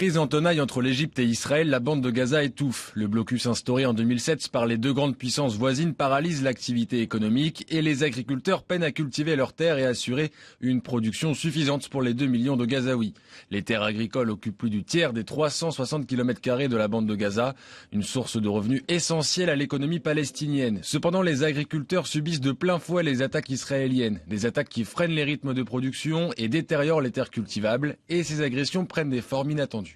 Prise en tenaille entre l'Égypte et Israël, la bande de Gaza étouffe. Le blocus instauré en 2007 par les deux grandes puissances voisines paralyse l'activité économique et les agriculteurs peinent à cultiver leurs terres et à assurer une production suffisante pour les 2 millions de Gazaouis. Les terres agricoles occupent plus du tiers des 360 km² de la bande de Gaza, une source de revenus essentielle à l'économie palestinienne. Cependant, les agriculteurs subissent de plein fouet les attaques israéliennes, des attaques qui freinent les rythmes de production et détériorent les terres cultivables, et ces agressions prennent des formes inattendues.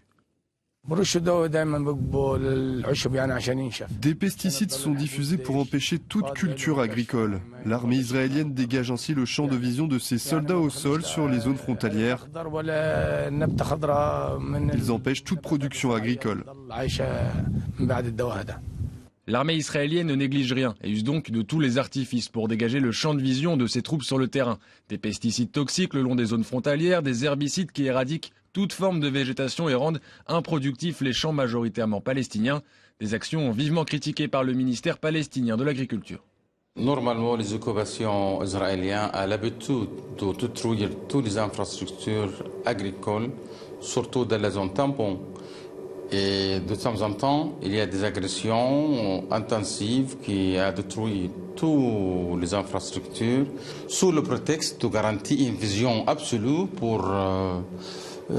Des pesticides sont diffusés pour empêcher toute culture agricole. L'armée israélienne dégage ainsi le champ de vision de ses soldats au sol sur les zones frontalières. Ils empêchent toute production agricole. L'armée israélienne ne néglige rien et use donc de tous les artifices pour dégager le champ de vision de ses troupes sur le terrain. Des pesticides toxiques le long des zones frontalières, des herbicides qui éradiquent toute forme de végétation et rendent improductifs les champs majoritairement palestiniens. Des actions vivement critiquées par le ministère palestinien de l'Agriculture. Normalement, les occupations israéliennes ont l'habitude de détruire toutes les infrastructures agricoles, surtout dans la zone tampon. Et de temps en temps, il y a des agressions intensives qui ont détruit toutes les infrastructures sous le prétexte de garantir une vision absolue pour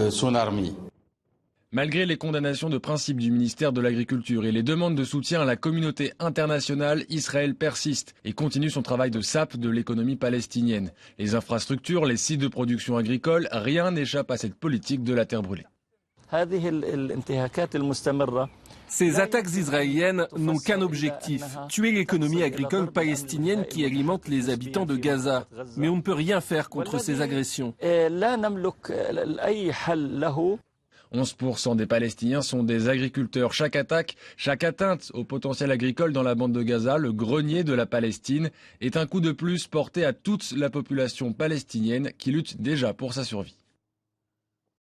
son armée. Malgré les condamnations de principe du ministère de l'Agriculture et les demandes de soutien à la communauté internationale, Israël persiste et continue son travail de sape de l'économie palestinienne. Les infrastructures, les sites de production agricole, rien n'échappe à cette politique de la terre brûlée. Ces attaques israéliennes n'ont qu'un objectif, tuer l'économie agricole palestinienne qui alimente les habitants de Gaza. Mais on ne peut rien faire contre ces agressions. 11% des Palestiniens sont des agriculteurs. Chaque attaque, chaque atteinte au potentiel agricole dans la bande de Gaza, le grenier de la Palestine, est un coup de plus porté à toute la population palestinienne qui lutte déjà pour sa survie.